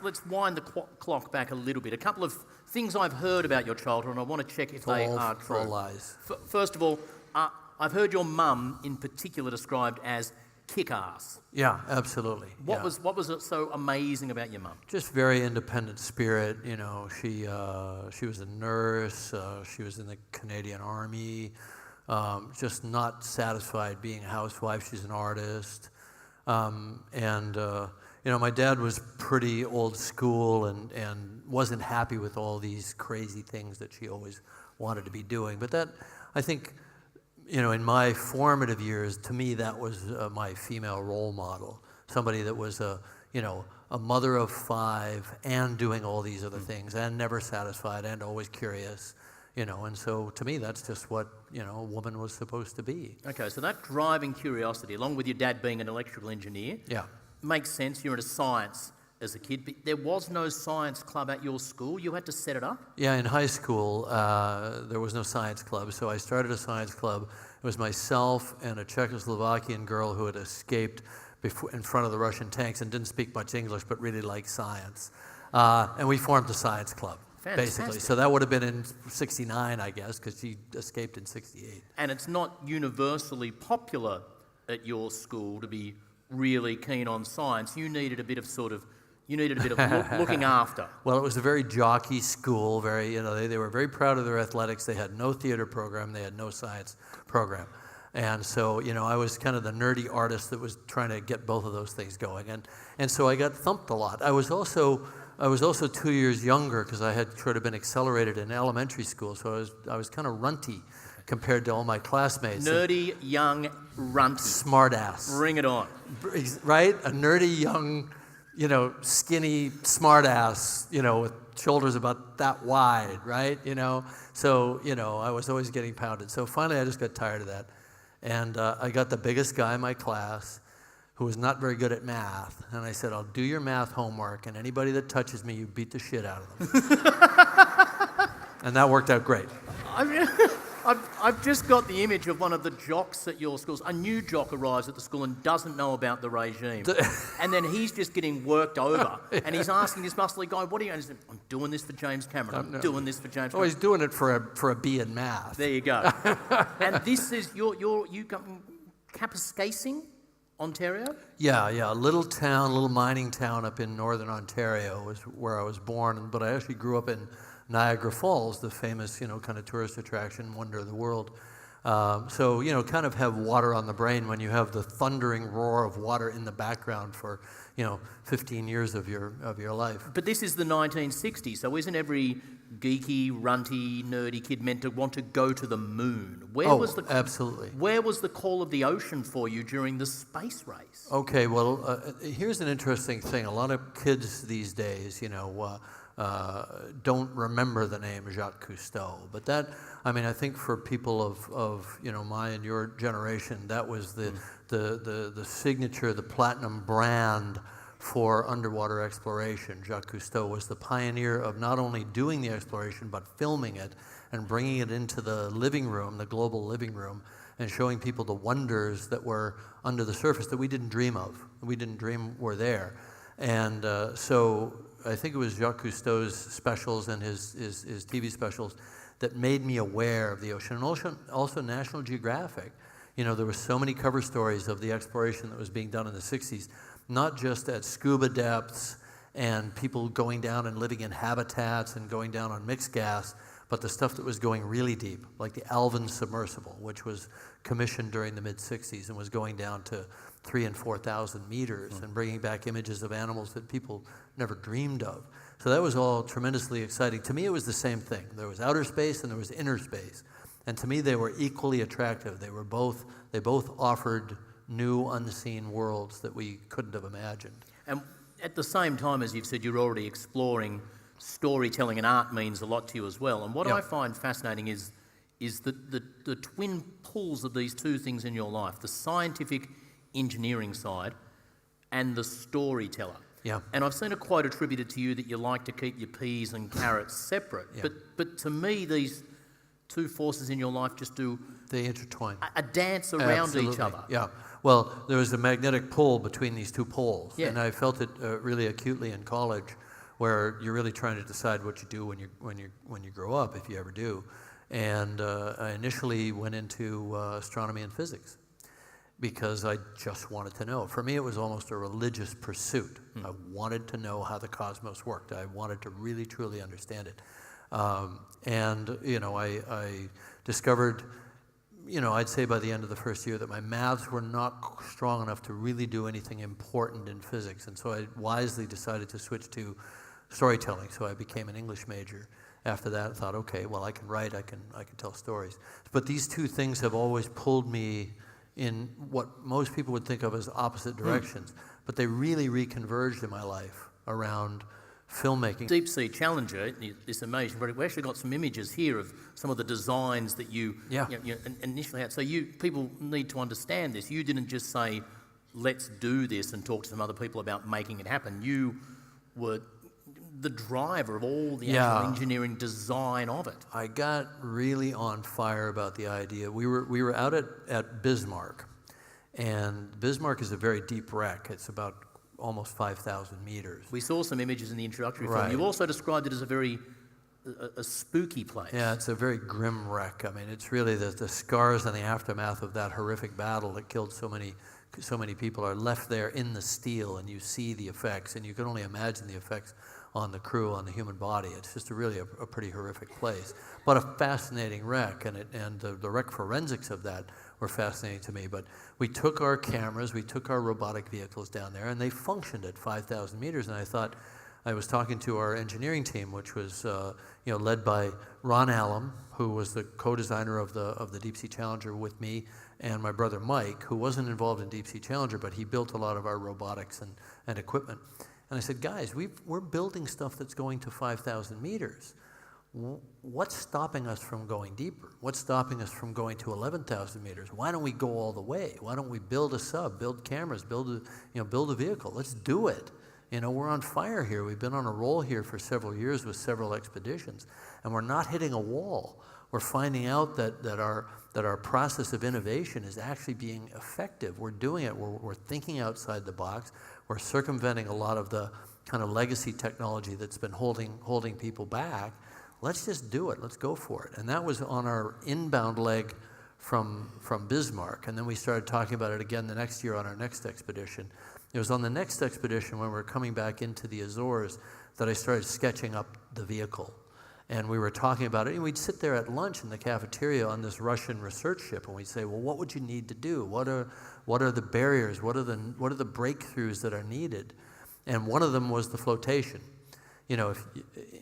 let's wind the clock back a little bit. A couple of things I've heard about your childhood, and I want to check if they are true. All lies. First of all, I've heard your mum in particular described as kick-ass. Yeah, absolutely. What was it so amazing about your mum? Just very independent spirit. You know, she was a nurse. She was in the Canadian Army. Just not satisfied being a housewife. She's an artist. You know, my dad was pretty old school and wasn't happy with all these crazy things that she always wanted to be doing. But that, I think, you know, in my formative years, to me, that was my female role model. Somebody that was a mother of 5 and doing all these other things and never satisfied and always curious. You know, and so to me, that's just what, you know, a woman was supposed to be. Okay, so that driving curiosity, along with your dad being an electrical engineer, makes sense. You're into science as a kid, but there was no science club at your school. You had to set it up? Yeah, in high school, there was no science club, so I started a science club. It was myself and a Czechoslovakian girl who had escaped in front of the Russian tanks and didn't speak much English, but really liked science. And we formed the science club. Fantastic. Basically. So that would have been in 69, I guess, because she escaped in 68. And it's not universally popular at your school to be really keen on science. You needed a bit of looking after. Well, it was a very jockey school. Very, you know, they were very proud of their athletics. They had no theater program. They had no science program. And so, you know, I was kind of the nerdy artist that was trying to get both of those things going. And so I got thumped a lot. I was also 2 years younger because I had sort of been accelerated in elementary school, so I was kind of runty compared to all my classmates. Nerdy, young, runty. Smart ass. Bring it on. Right? A nerdy, young, you know, skinny, smart ass, you know, with shoulders about that wide, right? You know? So, you know, I was always getting pounded. So finally I just got tired of that. And I got the biggest guy in my class who was not very good at math. And I said, I'll do your math homework, and anybody that touches me, you beat the shit out of them. And that worked out great. I mean, I've just got the image of one of the jocks at your schools. A new jock arrives at the school and doesn't know about the regime. And then he's just getting worked over. And he's asking this muscly guy, what are you doing? I'm doing this for James Cameron. I'm doing this for James Cameron. Oh, he's doing it for a B in math. There you go. And this is, you got Kapuskasing? Ontario? Yeah, a little mining town up in northern Ontario was where I was born, but I actually grew up in Niagara Falls, the famous, you know, kind of tourist attraction, wonder of the world. So, you know, kind of have water on the brain when you have the thundering roar of water in the background for, you know, 15 years of your life. But this is the 1960s, so isn't every geeky, runty, nerdy kid meant to want to go to the moon? Absolutely. Where was the call of the ocean for you during the space race? Okay, well, here's an interesting thing. A lot of kids these days, you know, don't remember the name Jacques Cousteau. But that, I mean, I think for people of you know, my and your generation, that was the signature, the platinum brand for underwater exploration. Jacques Cousteau was the pioneer of not only doing the exploration, but filming it and bringing it into the living room, the global living room, and showing people the wonders that were under the surface that we didn't dream of. We didn't dream were there. And so I think it was Jacques Cousteau's specials and his TV specials that made me aware of the ocean. And also National Geographic. You know, there were so many cover stories of the exploration that was being done in the 60s, not just at scuba depths and people going down and living in habitats and going down on mixed gas, but the stuff that was going really deep, like the Alvin submersible, which was commissioned during the mid-60s and was going down to 3,000 and 4,000 meters and bringing back images of animals that people never dreamed of. So that was all tremendously exciting. To me, it was the same thing. There was outer space and there was inner space. And to me, they were equally attractive. They both offered new, unseen worlds that we couldn't have imagined. And at the same time, as you've said, you're already exploring storytelling, and art means a lot to you as well. And what I find fascinating is the twin pulls of these two things in your life, the scientific engineering side and the storyteller. Yeah. And I've seen a quote attributed to you that you like to keep your peas and carrots separate. Yeah. But to me, these two forces in your life just do... They intertwine. A dance around each other. Yeah. Well, there was a magnetic pull between these two poles. Yeah. And I felt it really acutely in college where you're really trying to decide what you do when you grow up, if you ever do. And I initially went into astronomy and physics because I just wanted to know. For me, it was almost a religious pursuit. I wanted to know how the cosmos worked. I wanted to really, truly understand it. And I discovered, I'd say by the end of the first year that my maths were not strong enough to really do anything important in physics. And so I wisely decided to switch to storytelling. So I became an English major. After that, I thought, okay, well, I can write, I can tell stories. But these two things have always pulled me in what most people would think of as opposite directions. But they really reconverged in my life around filmmaking. Deep Sea Challenger, this amazing project, we actually got some images here of some of the designs that you initially had. So people need to understand this. You didn't just say, let's do this and talk to some other people about making it happen. You were the driver of all the actual engineering design of it. I got really on fire about the idea. We were out at Bismarck, and Bismarck is a very deep wreck. It's about almost 5,000 meters. We saw some images in the introductory Right. film. You also described it as a spooky place. Yeah, it's a very grim wreck. I mean, it's really the scars and the aftermath of that horrific battle that killed so many people are left there in the steel, and you see the effects, and you can only imagine the effects on the crew, on the human body. It's just really a pretty horrific place, but a fascinating wreck, and the wreck forensics of that were fascinating to me. But we took our cameras, we took our robotic vehicles down there, and they functioned at 5,000 meters, and I thought, I was talking to our engineering team, which was led by Ron Allum, who was the co-designer of the Deep Sea Challenger with me, and my brother Mike, who wasn't involved in Deep Sea Challenger, but he built a lot of our robotics and equipment. And I said, guys, we're building stuff that's going to 5,000 meters. What's stopping us from going deeper? What's stopping us from going to 11,000 meters? Why don't we go all the way? Why don't we build a sub, build cameras, build a vehicle? Let's do it. We're on fire here. We've been on a roll here for several years with several expeditions, and we're not hitting a wall. We're finding out that our process of innovation is actually being effective. We're doing it. We're thinking outside the box. We're circumventing a lot of the kind of legacy technology that's been holding people back. Let's just do it. Let's go for it. And that was on our inbound leg from Bismarck. And then we started talking about it again the next year on our next expedition. It was on the next expedition when we were coming back into the Azores that I started sketching up the vehicle. And we were talking about it, and we'd sit there at lunch in the cafeteria on this Russian research ship, and we'd say, well, what would you need to do? What are the barriers? What are the breakthroughs that are needed? And one of them was the flotation. If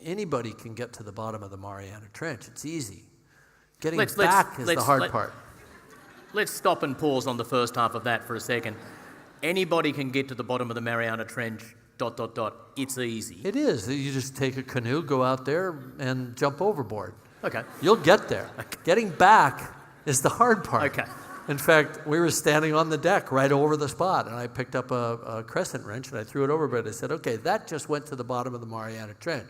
anybody can get to the bottom of the Mariana Trench, it's easy. Getting back is the hard part. Let's stop and pause on the first half of that for a second. Anybody can get to the bottom of the Mariana Trench, ... It's easy. It is. You just take a canoe, go out there, and jump overboard. Okay. You'll get there. Okay. Getting back is the hard part. Okay. In fact, we were standing on the deck right over the spot, and I picked up a crescent wrench, and I threw it overboard. I said, okay, that just went to the bottom of the Mariana Trench.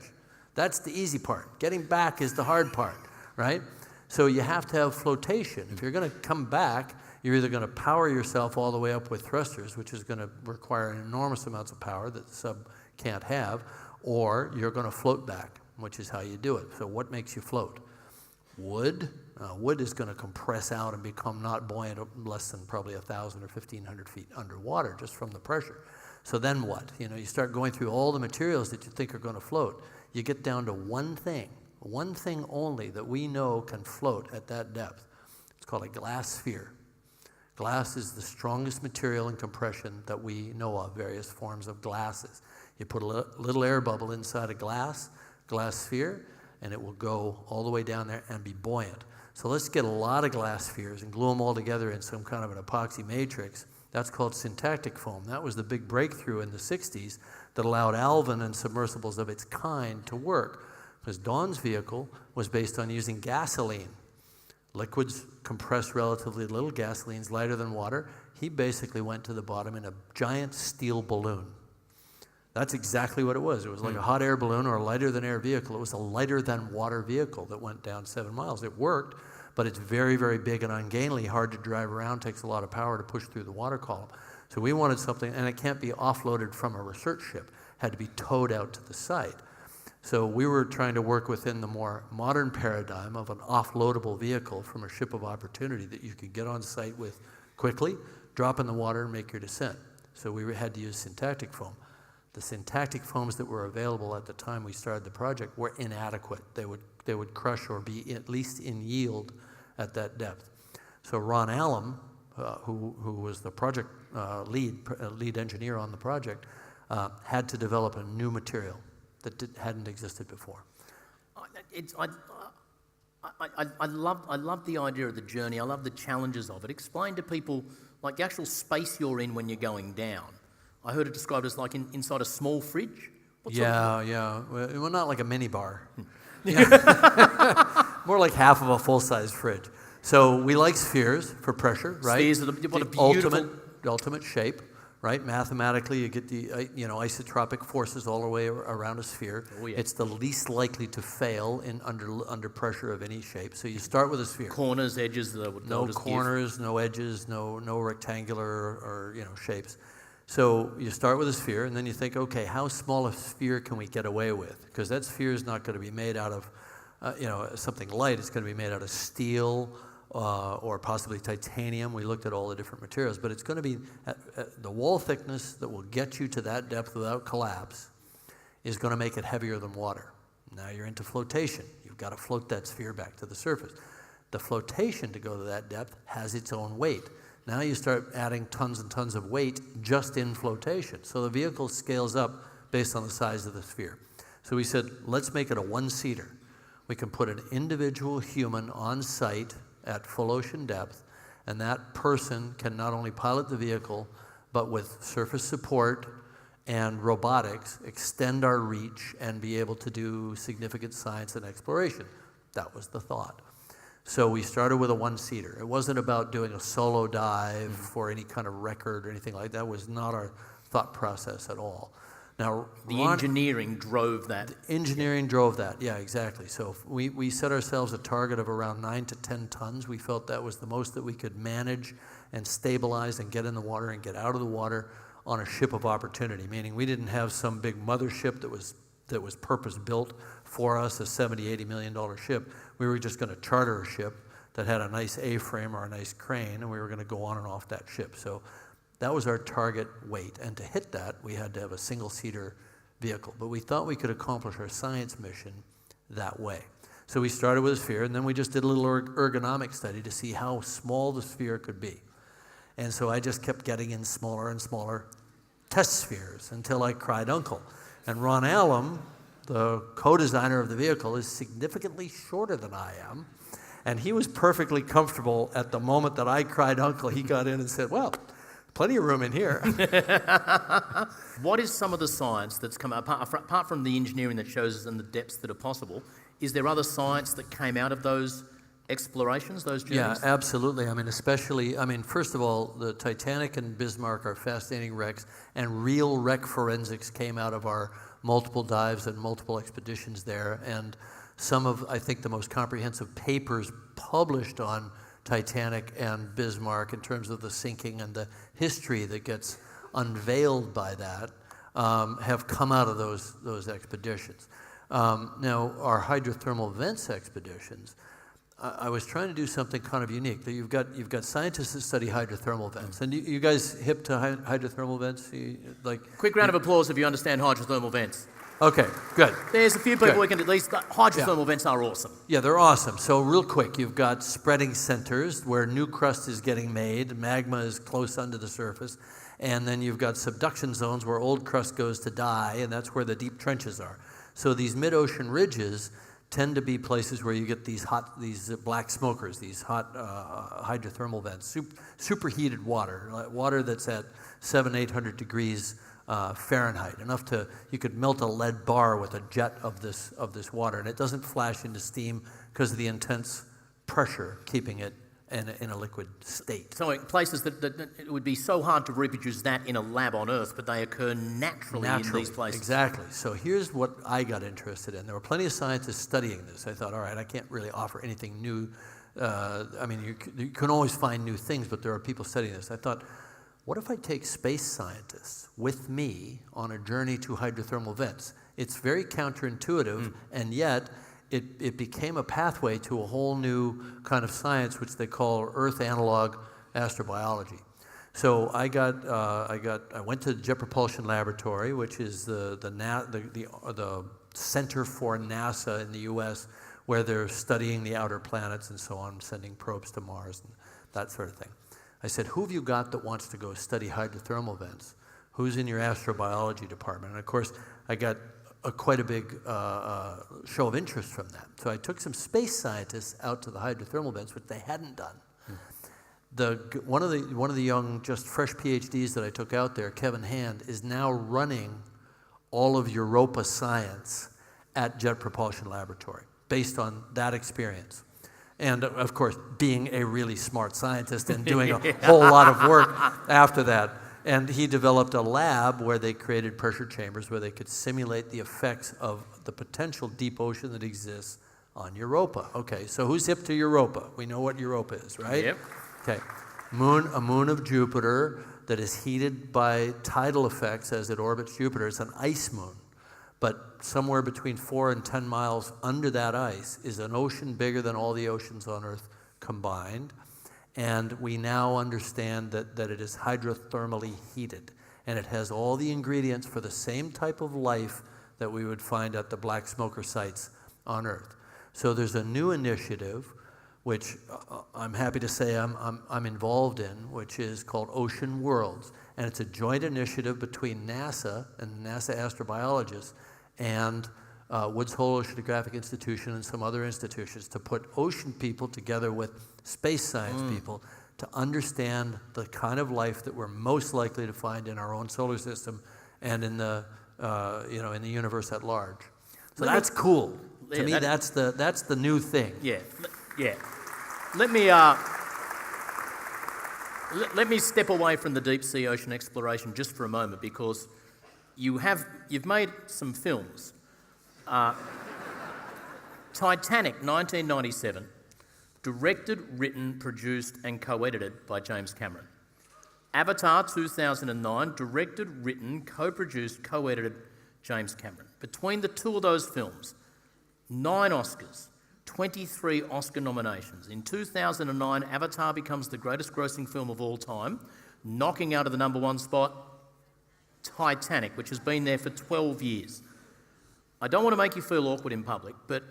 That's the easy part. Getting back is the hard part, right? So you have to have flotation. If you're going to come back, you're either going to power yourself all the way up with thrusters, which is going to require enormous amounts of power that the sub can't have, or you're going to float back, which is how you do it. So what makes you float? Wood. Wood is going to compress out and become not buoyant less than probably 1,000 or 1,500 feet underwater just from the pressure. So then what? You start going through all the materials that you think are going to float. You get down to one thing only that we know can float at that depth. It's called a glass sphere. Glass is the strongest material in compression that we know of, various forms of glasses. You put a little air bubble inside a glass sphere, and it will go all the way down there and be buoyant. So let's get a lot of glass spheres and glue them all together in some kind of an epoxy matrix. That's called syntactic foam. That was the big breakthrough in the 60s that allowed Alvin and submersibles of its kind to work, because Dawn's vehicle was based on using gasoline. Liquids compress relatively little, gasoline's lighter than water. He basically went to the bottom in a giant steel balloon. That's exactly what it was. It was like a hot air balloon or a lighter than air vehicle. It was a lighter than water vehicle that went down 7 miles. It worked, but it's very, very big and ungainly, hard to drive around, takes a lot of power to push through the water column. So we wanted something, and it can't be offloaded from a research ship. It had to be towed out to the site. So we were trying to work within the more modern paradigm of an offloadable vehicle from a ship of opportunity that you could get on site with quickly, drop in the water, and make your descent. So we had to use syntactic foam. The syntactic foams that were available at the time we started the project were inadequate. They would crush or be at least in yield at that depth. So Ron Allum, who was the project lead engineer on the project, had to develop a new material that hadn't existed before. I love the idea of the journey. I love the challenges of it. Explain to people, like the actual space you're in when you're going down. I heard it described as like inside a small fridge. Yeah. Well, not like a mini bar. More like half of a full-size fridge. So we like spheres for pressure, right? Spheres are what a beautiful... ultimate shape, right? Mathematically, you get the isotropic forces all the way around a sphere. Oh, yeah. It's the least likely to fail under pressure of any shape. So you start with a sphere. Corners, edges, no corners, no edges, no rectangular or shapes. So you start with a sphere, and then you think, okay, how small a sphere can we get away with? Because that sphere is not going to be made out of, something light. It's going to be made out of steel or possibly titanium. We looked at all the different materials, but it's going to be the wall thickness that will get you to that depth without collapse is going to make it heavier than water. Now you're into flotation. You've got to float that sphere back to the surface. The flotation to go to that depth has its own weight. Now you start adding tons and tons of weight just in flotation. So the vehicle scales up based on the size of the sphere. So we said, let's make it a one-seater. We can put an individual human on site at full ocean depth, and that person can not only pilot the vehicle, but with surface support and robotics, extend our reach and be able to do significant science and exploration. That was the thought. So we started with a one-seater. It wasn't about doing a solo dive for any kind of record or anything like that. That was not our thought process at all. Now, the engineering drove that. The engineering drove that, yeah, exactly. So we set ourselves a target of around 9 to 10 tons. We felt that was the most that we could manage and stabilize and get in the water and get out of the water on a ship of opportunity, meaning we didn't have some big mothership that was purpose-built for us, a $70, $80 million ship. We were just going to charter a ship that had a nice A-frame or a nice crane, and we were going to go on and off that ship. So that was our target weight. And to hit that, we had to have a single-seater vehicle. But we thought we could accomplish our science mission that way. So we started with a sphere, and then we just did a little ergonomic study to see how small the sphere could be. And so I just kept getting in smaller and smaller test spheres until I cried uncle. And Ron Allum, the co-designer of the vehicle, is significantly shorter than I am. And he was perfectly comfortable at the moment that I cried uncle. He got in and said, well, plenty of room in here. What is some of the science that's come apart from the engineering that shows us in the depths that are possible? Is there other science that came out of those explorations, those journeys? Yeah, absolutely. First of all, the Titanic and Bismarck are fascinating wrecks, and real wreck forensics came out of our multiple dives and multiple expeditions there. And some of, I think, the most comprehensive papers published on Titanic and Bismarck in terms of the sinking and the history that gets unveiled by that have come out of those expeditions. Now, our hydrothermal vents expeditions, I was trying to do something kind of unique. You've got scientists that study hydrothermal vents, and you guys hip to hydrothermal vents? Quick round of applause if you understand hydrothermal vents. Okay, good. There's a few people we can at least. Hydrothermal vents are awesome. Yeah, they're awesome. So real quick, you've got spreading centers where new crust is getting made, magma is close under the surface, and then you've got subduction zones where old crust goes to die, and that's where the deep trenches are. So these mid-ocean ridges tend to be places where you get these black smokers, these hot hydrothermal vents, superheated water that's at 700-800 degrees Fahrenheit, enough you could melt a lead bar with a jet of this water, and it doesn't flash into steam because of the intense pressure keeping it in a liquid state. So places that it would be so hard to reproduce that in a lab on Earth, but they occur naturally in these places. Exactly. So here's what I got interested in. There were plenty of scientists studying this. I thought, all right, I can't really offer anything new. You can always find new things, but there are people studying this. I thought, what if I take space scientists with me on a journey to hydrothermal vents? It's very counterintuitive, and yet it became a pathway to a whole new kind of science, which they call Earth analog astrobiology. So I went to the Jet Propulsion Laboratory, which is the center for NASA in the U.S., where they're studying the outer planets and so on, sending probes to Mars and that sort of thing. I said, who have you got that wants to go study hydrothermal vents? Who's in your astrobiology department? And of course, I got quite a big show of interest from that. So I took some space scientists out to the hydrothermal vents, which they hadn't done. One of the young, just fresh PhDs that I took out there, Kevin Hand, is now running all of Europa science at Jet Propulsion Laboratory, based on that experience. And of course, being a really smart scientist and doing a whole lot of work after that. And he developed a lab where they created pressure chambers where they could simulate the effects of the potential deep ocean that exists on Europa. Okay, so who's hip to Europa? We know what Europa is, right? Yep. Okay, a moon of Jupiter that is heated by tidal effects as it orbits Jupiter. It's an ice moon. But somewhere between 4 and 10 miles under that ice is an ocean bigger than all the oceans on Earth combined. And we now understand that it is hydrothermally heated. And it has all the ingredients for the same type of life that we would find at the black smoker sites on Earth. So there's a new initiative, which I'm happy to say I'm involved in, which is called Ocean Worlds. And it's a joint initiative between NASA and NASA astrobiologists and Woods Hole Oceanographic Institution and some other institutions to put ocean people together with space science people to understand the kind of life that we're most likely to find in our own solar system and in the in the universe at large. So that's cool. To me, that's the new thing. Yeah. Let me step away from the deep sea ocean exploration just for a moment, because you've made some films. Titanic, 1997, directed, written, produced, and co-edited by James Cameron. Avatar, 2009, directed, written, co-produced, co-edited, James Cameron. Between the two of those films, 9 Oscars, 23 Oscar nominations. In 2009, Avatar becomes the greatest grossing film of all time, knocking out of the #1 spot Titanic, which has been there for 12 years. I don't want to make you feel awkward in public, but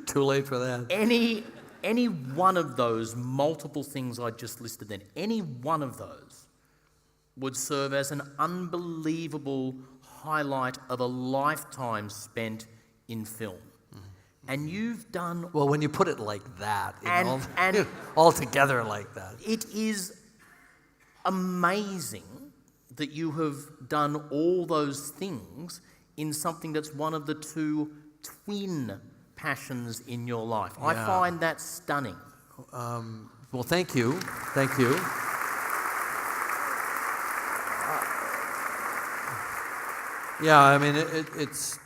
too late for that. Any one of those multiple things I just listed then, any one of those would serve as an unbelievable highlight of a lifetime spent in film. And you've done... Well, when you put it like that, all together like that. It is amazing that you have done all those things in something that's one of the two twin passions in your life. Yeah. I find that stunning. Well, thank you. Thank you. Yeah, I mean, it's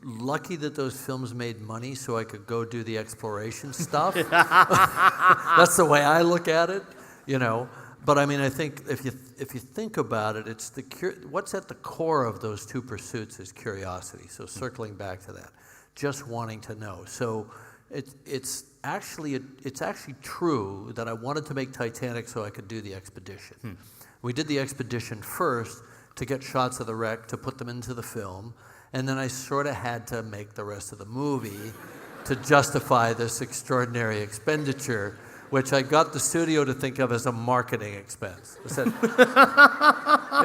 lucky that those films made money so I could go do the exploration stuff. That's the way I look at it, But I mean, I think if you think about it, it's what's at the core of those two pursuits is curiosity. So circling back to that, just wanting to know. So it's actually true that I wanted to make Titanic so I could do the expedition. We did the expedition first to get shots of the wreck to put them into the film. And then I sort of had to make the rest of the movie to justify this extraordinary expenditure, which I got the studio to think of as a marketing expense. I said,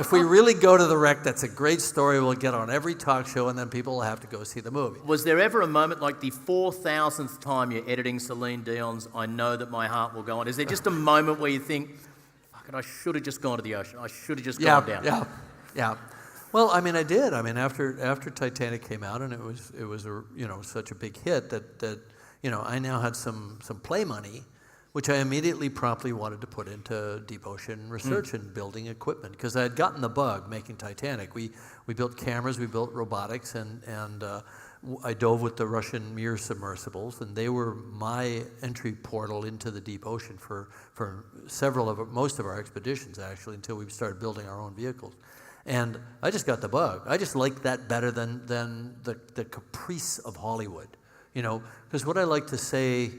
if we really go to the wreck, that's a great story. We'll get on every talk show, and then people will have to go see the movie. Was there ever a moment like the 4,000th time you're editing Celine Dion's I Know That My Heart Will Go On? Is there just a moment where you think, fuck it, I should have just gone to the ocean. I should have just gone down. Yeah. Well, I mean, I did. I mean, after Titanic came out, and it was such a big hit that I now had some play money, which I immediately promptly wanted to put into deep ocean research and building equipment, because I had gotten the bug making Titanic. We built cameras, we built robotics, and I dove with the Russian Mir submersibles, and they were my entry portal into the deep ocean for most of our expeditions, actually, until we started building our own vehicles. And I just got the bug. I just like that better than the caprice of Hollywood. Because what I like to say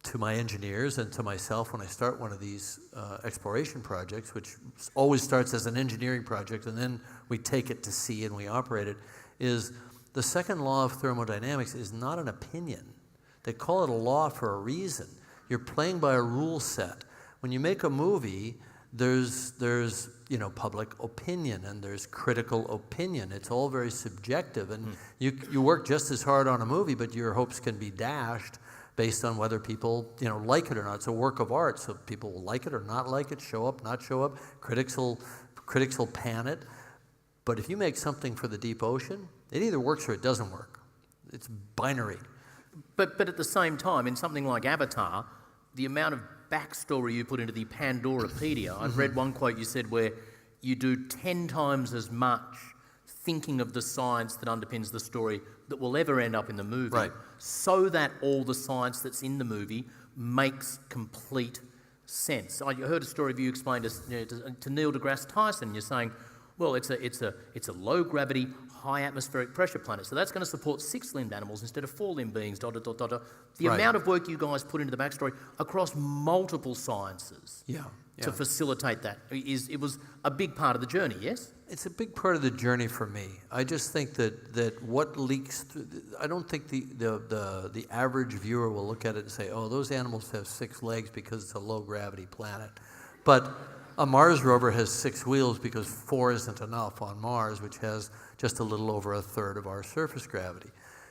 to my engineers and to myself when I start one of these exploration projects, which always starts as an engineering project and then we take it to sea and we operate it, is the second law of thermodynamics is not an opinion. They call it a law for a reason. You're playing by a rule set. When you make a movie, there's public opinion and there's critical opinion. It's all very subjective, and you work just as hard on a movie, but your hopes can be dashed based on whether people like it or not. It's a work of art, so people will like it or not like it, show up, not show up. Critics will pan it. But if you make something for the deep ocean, it either works or it doesn't work. It's binary. But at the same time, in something like Avatar, the amount of backstory you put into the Pandorapedia, I've read one quote you said where you do 10 times as much thinking of the science that underpins the story that will ever end up in the movie, right, so that all the science that's in the movie makes complete sense. I heard a story of you explained to Neil deGrasse Tyson. You're saying, well, it's a low gravity, high atmospheric pressure planet, so that's going to support 6-limbed animals instead of 4-limbed beings. The right. amount of work you guys put into the backstory across multiple sciences to facilitate that it was a big part of the journey. Yes, it's a big part of the journey for me. I just think that what leaks through, I don't think the average viewer will look at it and say, oh, those animals have 6 legs because it's a low gravity planet, but a Mars rover has 6 wheels because 4 isn't enough on Mars, which has just a little over a third of our surface gravity.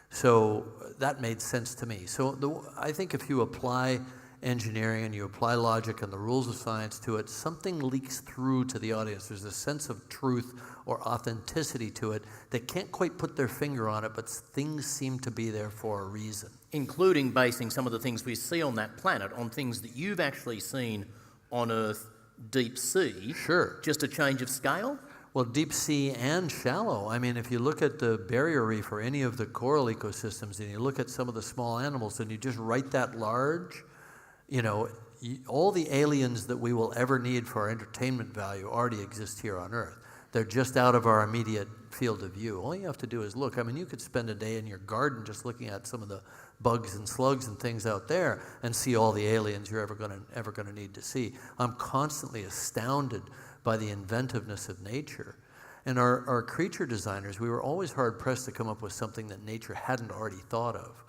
So that made sense to me. So I think if you apply engineering and you apply logic and the rules of science to it, something leaks through to the audience. There's a sense of truth or authenticity to it. They can't quite put their finger on it, but things seem to be there for a reason. Including basing some of the things we see on that planet on things that you've actually seen on Earth, deep sea. Sure. Just a change of scale? Well, deep sea and shallow. I mean, if you look at the barrier reef or any of the coral ecosystems and you look at some of the small animals and you just write that large, all the aliens that we will ever need for our entertainment value already exist here on Earth. They're just out of our immediate field of view. All you have to do is look. I mean, you could spend a day in your garden just looking at some of the bugs and slugs and things out there and see all the aliens you're ever going to need to see. I'm constantly astounded by the inventiveness of nature. And our creature designers, we were always hard-pressed to come up with something that nature hadn't already thought of.